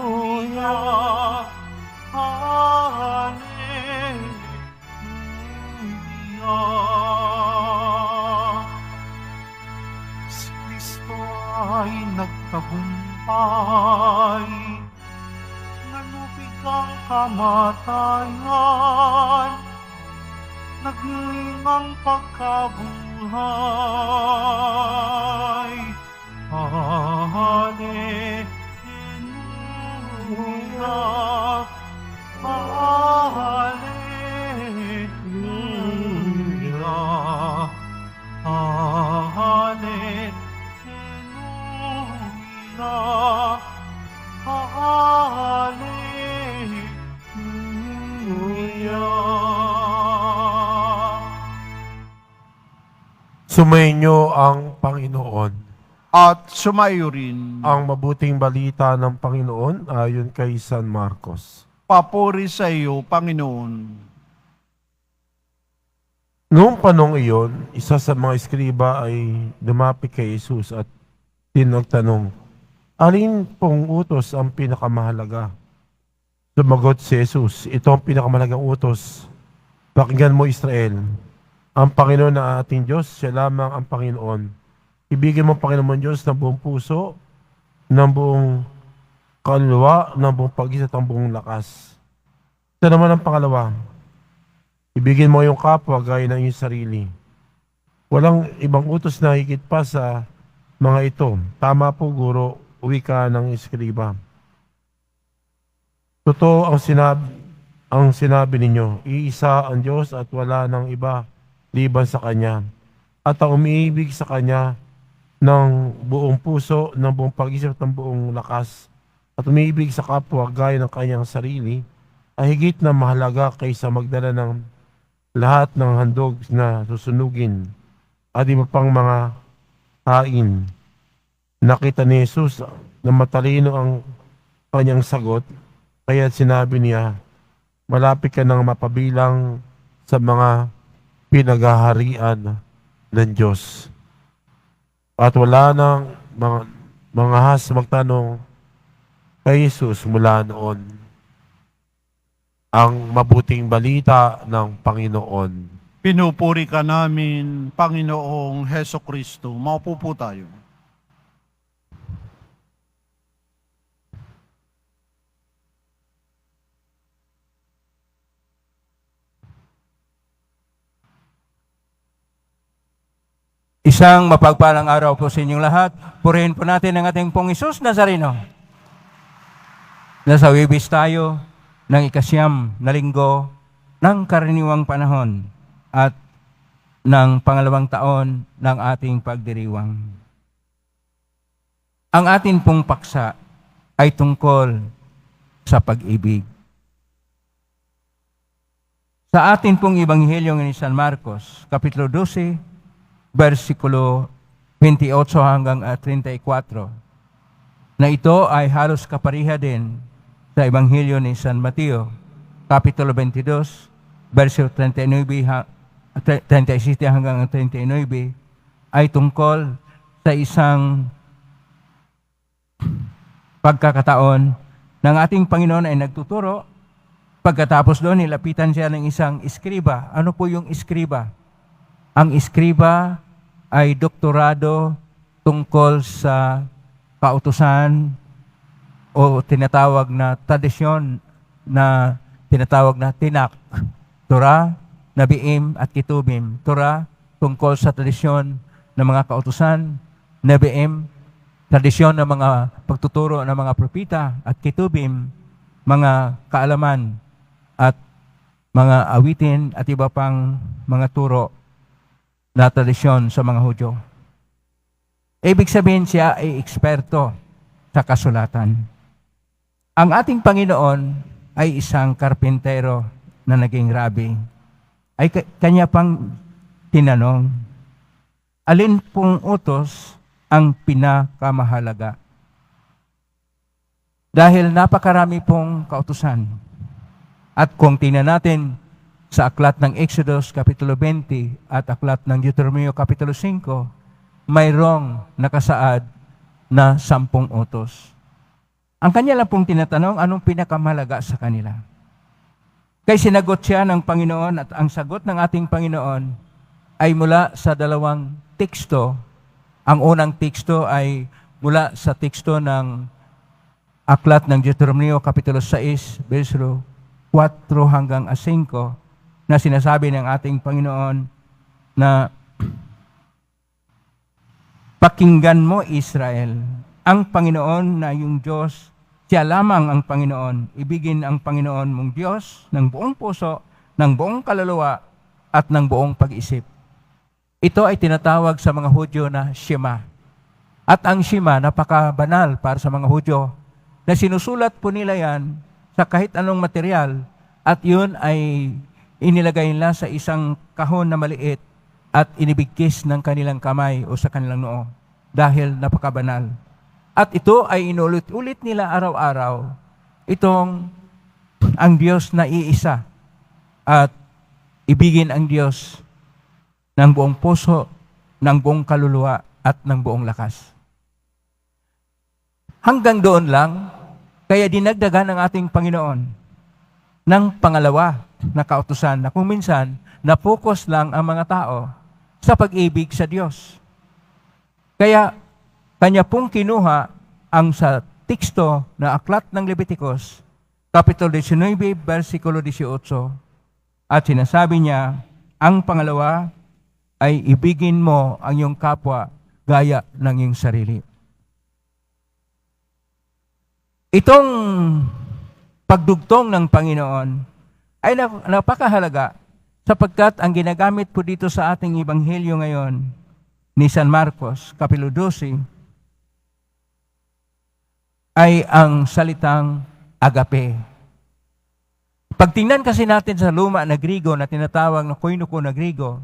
Hallelujah, Hallelujah. Si Kristo ay nagtagumpay, nalupig ang kamatayan, naging ang pagkabuhay. Hallelujah, Hallelujah, Hallelujah, Hallelujah. Sumainyo ang Panginoon. At sumayo rin. Ang mabuting balita ng Panginoon ayon kay San Marcos. Papuri sa iyo, Panginoon. Noong panong iyon, isa sa mga eskriba ay lumapit kay Jesus at tinagtanong, alin pong utos ang pinakamahalaga? Sumagot si Jesus, ito ang pinakamahalagang utos. Pakinggan mo, Israel. Ang Panginoon na ating Diyos, siya lamang ang Panginoon. Ibigin mo, Panginoon Diyos, ng buong puso, ng buong kaluluwa, ng buong pag-isip at ng buong lakas. Ito naman ang pangalawa. Ibigin mo yung kapwa gaya ng iyong sarili. Walang ibang utos na higit pa sa mga ito. Tama po, Guro, wika ng eskriba. Totoo ang sinabi ninyo, iisa ang Diyos at wala ng iba liban sa Kanya. At ang umiibig sa Kanya ng buong puso, ng buong pag-isip at ng buong lakas, at umiibig sa kapwa gaya ng kanyang sarili, ay higit na mahalaga kaysa magdala ng lahat ng handog na susunugin at iba pang mga hain. Nakita ni Jesus na matalino ang kanyang sagot, kaya sinabi niya, malapit ka nang mapabilang sa mga pinaghaharian ng Diyos. At wala nang mga has magtanong kay Jesus mula noon. Ang mabuting balita ng Panginoon. Pinupuri ka namin, Panginoong Heso Kristo. Maupo po tayo. Isang mapagpalang araw po sa inyong lahat. Purihin po natin ang ating pong Isus Nazareno. Nasa wibis tayo ng ikasyam na linggo ng karaniwang panahon at ng pangalawang taon ng ating pagdiriwang. Ang ating pong paksa ay tungkol sa pag-ibig. Sa ating pong Ebanghelyo ni San Marcos, Kapitulo 12, versikulo 28 hanggang 34, na ito ay halos kapariha din sa Ebanghelyo ni San Mateo, Kapitulo 22, versikulo 37 hanggang 39, ay tungkol sa isang pagkakataon ng ating Panginoon ay nagtuturo. Pagkatapos doon, nilapitan siya ng isang eskriba. Ano po yung eskriba? Ang eskriba ay doktorado tungkol sa kautusan o tinatawag na tradisyon na tinatawag na tinak. Torah, Nabiim at Ketubim. Torah tungkol sa tradisyon ng mga kautusan, Nabiim, tradisyon ng mga pagtuturo ng mga propita, at Ketubim, mga kaalaman at mga awitin at iba pang mga turo na tradisyon sa mga Hudyo. Ibig sabihin siya ay eksperto sa kasulatan. Ang ating Panginoon ay isang karpintero na naging rabi. Ay kanya pang tinanong, alin pong utos ang pinakamahalaga? Dahil napakarami pong kautusan. At kung tingnan natin sa aklat ng Exodus Kapitulo 20 at aklat ng Deuteronomio Kapitulo 5, mayroong nakasaad na 10 utos. Ang kanya lang pong tinatanong, anong pinakamahalaga sa kanila? Kaya sinagot siya ng Panginoon at ang sagot ng ating Panginoon ay mula sa 2 teksto. Ang unang teksto ay mula sa teksto ng aklat ng Deuteronomio Kapitulo 6, verso 4 hanggang 5 na sinasabi ng ating Panginoon na pakinggan mo Israel, ang Panginoon na iyong Diyos, siya lamang ang Panginoon. Ibigin ang Panginoon mong Diyos ng buong puso, ng buong kaluluwa, at ng buong pag-isip. Ito ay tinatawag sa mga Hudyo na Shema. At ang Shema, napakabanal para sa mga Hudyo, na sinusulat po nila yan sa kahit anong material, at yun ay inilagay nila sa isang kahon na maliit at inibigkis ng kanilang kamay o sa kanilang noo dahil napakabanal. At ito ay inulit-ulit nila araw-araw. Itong ang Diyos na iisa at ibigin ang Diyos ng buong puso, ng buong kaluluwa at ng buong lakas. Hanggang doon lang, kaya dinagdagan ng ating Panginoon ng pangalawa na kautusan na kung minsan na-focus lang ang mga tao sa pag-ibig sa Diyos. Kaya kanya pong kinuha ang sa teksto na aklat ng Leviticus, Kapitulo 19, versikulo 18, at sinasabi niya, ang pangalawa ay ibigin mo ang iyong kapwa gaya ng iyong sarili. Itong pagdugtong ng Panginoon ay napakahalaga sapagkat ang ginagamit po dito sa ating ebanghelyo ngayon ni San Marcos, Kapitulo 12, ay ang salitang agape. Pagtingnan kasi natin sa luma na Grigo na tinatawag na koinoko na Grigo,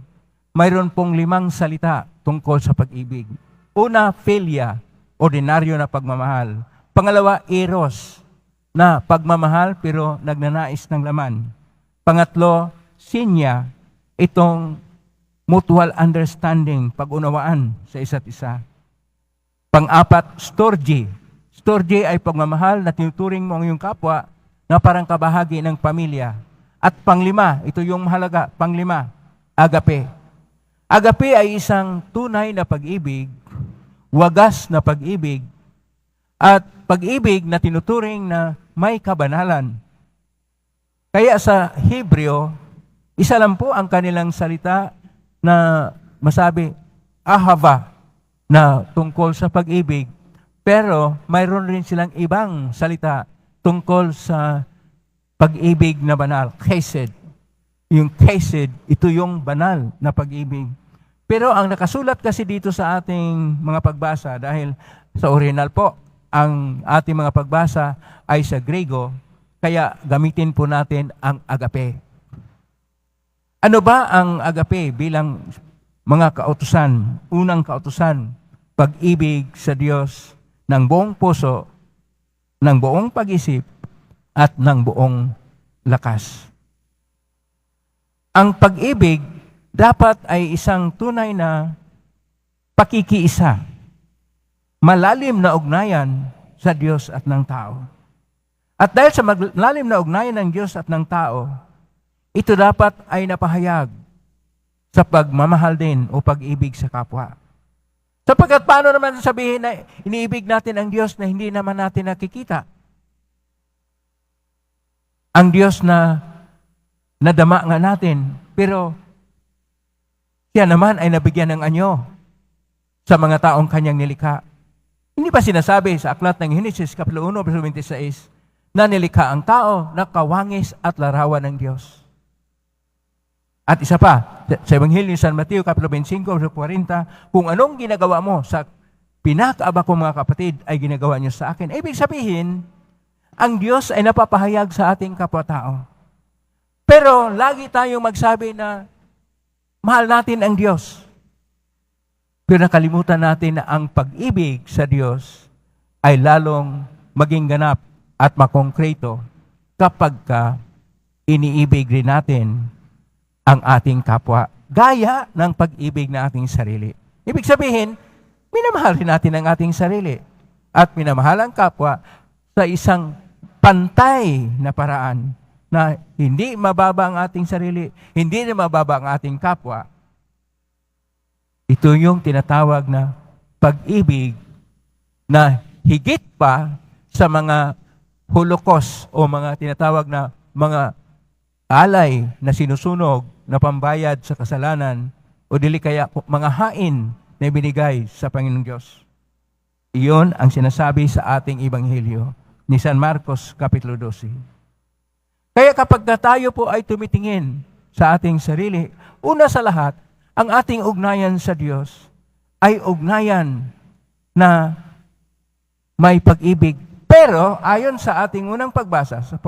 mayroon pong 5 salita tungkol sa pag-ibig. Una, philia, ordinaryo na pagmamahal. Pangalawa, eros, na pagmamahal pero nagnanais ng laman. Pangatlo, sinya, itong mutual understanding, pag-unawaan sa isa't isa. Pang-apat, storge. Storge ay pagmamahal na tinuturing mo ang iyong kapwa na parang kabahagi ng pamilya. At panglima, ito yung mahalaga, panglima, agape. Agape ay isang tunay na pag-ibig, wagas na pag-ibig, at pag-ibig na tinuturing na may kabanalan. Kaya sa Hebreo, isa lang po ang kanilang salita na masabi, ahava, na tungkol sa pag-ibig. Pero mayroon rin silang ibang salita tungkol sa pag-ibig na banal, chesed. Yung chesed, ito yung banal na pag-ibig. Pero ang nakasulat kasi dito sa ating mga pagbasa, dahil sa original po, ang ating mga pagbasa ay sa Griego, kaya gamitin po natin ang agape. Ano ba ang agape bilang mga kautusan? Unang kautusan, pag-ibig sa Diyos ng buong puso, ng buong pag-isip, at ng buong lakas. Ang pag-ibig dapat ay isang tunay na pakikiisa, malalim na ugnayan sa Diyos at ng tao. At dahil sa malalim na ugnayan ng Diyos at ng tao, ito dapat ay napahayag sa pagmamahal din o pag-ibig sa kapwa. Sapagkat paano naman sabihin na iniibig natin ang Diyos na hindi naman natin nakikita? Ang Diyos na nadama nga natin, pero siya naman ay nabigyan ng anyo sa mga taong kanyang nilikha. Hindi ba sinasabi sa aklat ng Genesis, Kapitulo 1, verso 26, na nilikha ang tao na kawangis at larawan ng Diyos? At isa pa, sa Ebanghelyo ni San Mateo, Kapitulo 25, verso 40, kung anong ginagawa mo sa pinakaaba ko mga kapatid, ay ginagawa niyo sa akin. Ibig sabihin, ang Diyos ay napapahayag sa ating kapwa-tao. Pero lagi tayong magsabi na mahal natin ang Diyos. Pero nakalimutan natin na ang pag-ibig sa Diyos ay lalong maging ganap at makongkreto kapag iniibig rin natin ang ating kapwa, gaya ng pag-ibig na ating sarili. Ibig sabihin, minamahal rin natin ang ating sarili at minamahal ang kapwa sa isang pantay na paraan na hindi mababa ang ating sarili, hindi na mababa ang ating kapwa. Ito yung tinatawag na pag-ibig na higit pa sa mga Holocaust o mga tinatawag na mga alay na sinusunog na pambayad sa kasalanan o dili kaya mga hain na binigay sa Panginoong Diyos. Iyon ang sinasabi sa ating Ebanghelyo ni San Marcos, Kapitulo 12. Kaya kapag tayo po ay tumitingin sa ating sarili, una sa lahat, ang ating ugnayan sa Diyos ay ugnayan na may pag-ibig. Pero ayon sa ating unang pagbasa, sa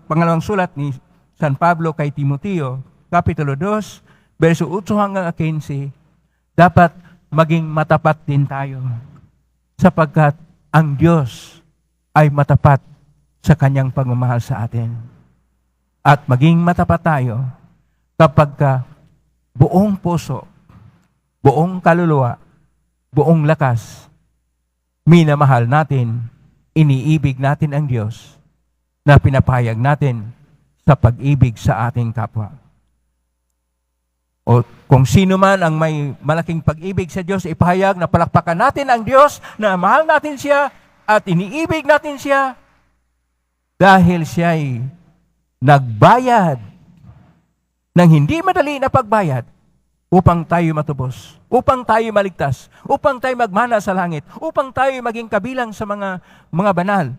pangalawang sulat ni San Pablo kay Timoteo, Kapitulo 2, verso 8 hanggang 15, dapat maging matapat din tayo sapagkat ang Diyos ay matapat sa kanyang pagmamahal sa atin. At maging matapat tayo kapag buong puso, buong kaluluwa, buong lakas, minamahal natin, iniibig natin ang Diyos na pinapahayag natin sa pag-ibig sa ating kapwa. O kung sino man ang may malaking pag-ibig sa Diyos, ipahayag na palakpakan natin ang Diyos, na mahal natin siya at iniibig natin siya dahil siya'y nagbayad ng hindi madali na pagbayad upang tayo matubos, upang tayo maligtas, upang tayo magmana sa langit, upang tayo maging kabilang sa mga banal.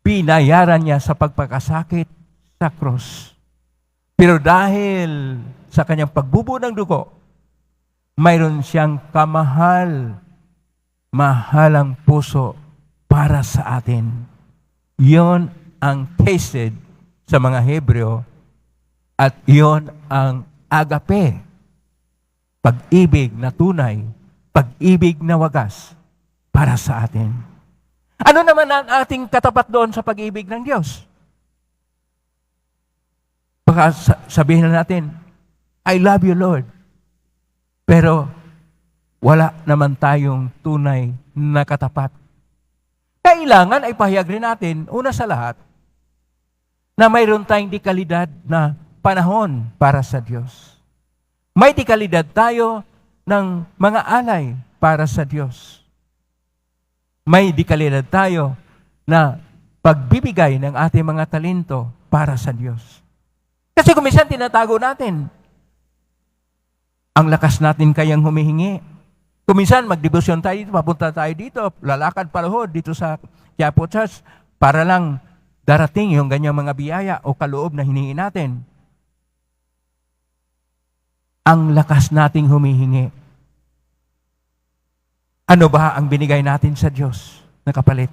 Binayaran niya sa pagpakasakit sa krus. Pero dahil sa kanyang pagbubuo ng dugo, mayroon siyang mahalang puso para sa atin. Yon ang tested sa mga Hebreo at yon ang agape, pag-ibig na tunay, pag-ibig na wagas para sa atin. Ano naman ang ating katapat doon sa pag-ibig ng Diyos? Baka sabihin na natin, I love you, Lord. Pero wala naman tayong tunay na katapat. Kailangan ay pahayag rin natin, una sa lahat, na mayroon tayong dekalidad na panahon para sa Diyos. May dekalidad tayo ng mga alay para sa Diyos. May dekalidad tayo na pagbibigay ng ating mga talento para sa Diyos. Kasi kung minsan tinatago natin, ang lakas natin kayang humihingi. Kung minsan magdebosyon tayo dito, papunta tayo dito, lalakad palahod dito sa Quiapo Church para lang darating yung ganyang mga biyaya o kaloob na hinihingi natin. Ang lakas nating humihingi. Ano ba ang binigay natin sa Diyos na kapalit?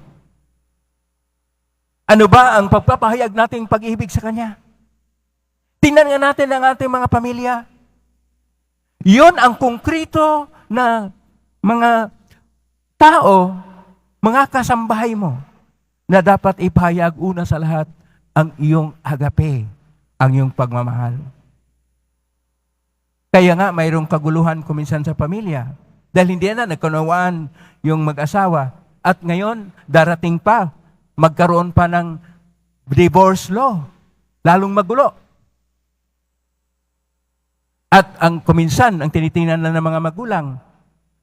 Ano ba ang pagpapahayag nating pag-ibig sa Kanya? Tingnan nga natin ang ating mga pamilya. Yun ang konkrito na mga tao, mga kasambahay mo, na dapat ipahayag una sa lahat ang iyong agape, ang iyong pagmamahal. Kaya nga mayroong kaguluhan kuminsan sa pamilya. Dahil hindi na nagkunawaan yung mag-asawa. At ngayon, darating pa, magkaroon pa ng divorce law. Lalong magulo. At ang kuminsan, ang tinitingnan lang ng mga magulang,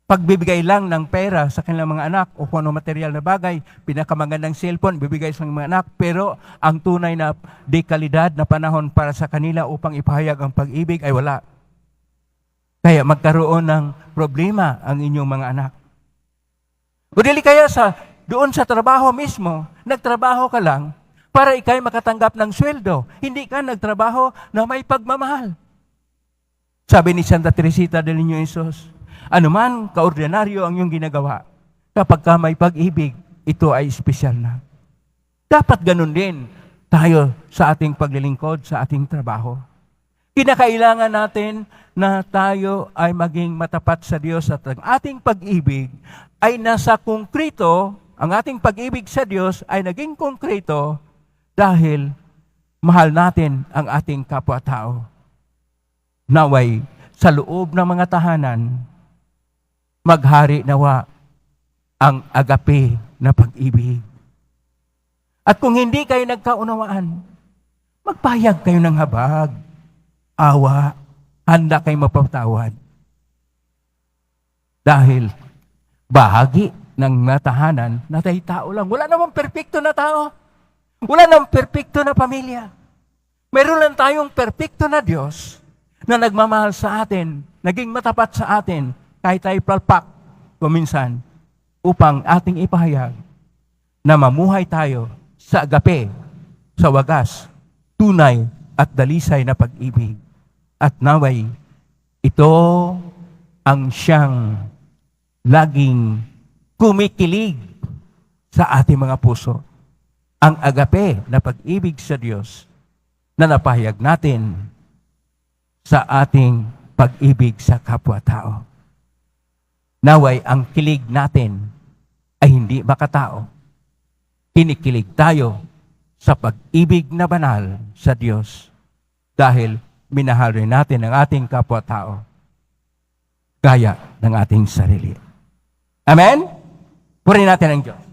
pagbibigay lang ng pera sa kanilang mga anak o kung ano material na bagay, pinakamagandang cellphone, bibigay sa mga anak, pero ang tunay na dekalidad na panahon para sa kanila upang ipahayag ang pag-ibig ay wala. Kaya magkaroon ng problema ang inyong mga anak. O dili kaya doon sa trabaho mismo, nagtrabaho ka lang para ikay makatanggap ng sweldo. Hindi ka nagtrabaho na may pagmamahal. Sabi ni Santa Teresita del Niño Jesus, anuman kaordinaryo ang iyong ginagawa, kapag ka may pag-ibig, ito ay espesyal na. Dapat ganun din tayo sa ating paglilingkod, sa ating trabaho. Kinakailangan natin na tayo ay maging matapat sa Diyos at ang ating pag-ibig ay nasa konkrito, ang ating pag-ibig sa Diyos ay naging konkrito dahil mahal natin ang ating kapwa-tao. Naway, sa loob ng mga tahanan, maghari nawa ang agape na pag-ibig. At kung hindi kayo nagkaunawaan, magpahayag kayo ng habag, awa, handa kayo mapatawad. Dahil bahagi ng natahanan na tayo tao lang. Wala namang perpekto na tao. Wala namang perpekto na pamilya. Meron lang tayong perpekto na Diyos na nagmamahal sa atin, naging matapat sa atin, kahit tayo palpak kuminsan, upang ating ipahayag na mamuhay tayo sa agape, sa wagas, tunay at dalisay na pag-ibig. At naway, ito ang siyang laging kumikilig sa ating mga puso. Ang agape na pag-ibig sa Diyos na napahayag natin sa ating pag-ibig sa kapwa-tao. Naway, ang kilig natin ay hindi makatao. Kinikilig tayo sa pag-ibig na banal sa Diyos dahil minahal rin natin ang ating kapwa-tao gaya ng ating sarili. Amen? Purihin natin ang Diyos.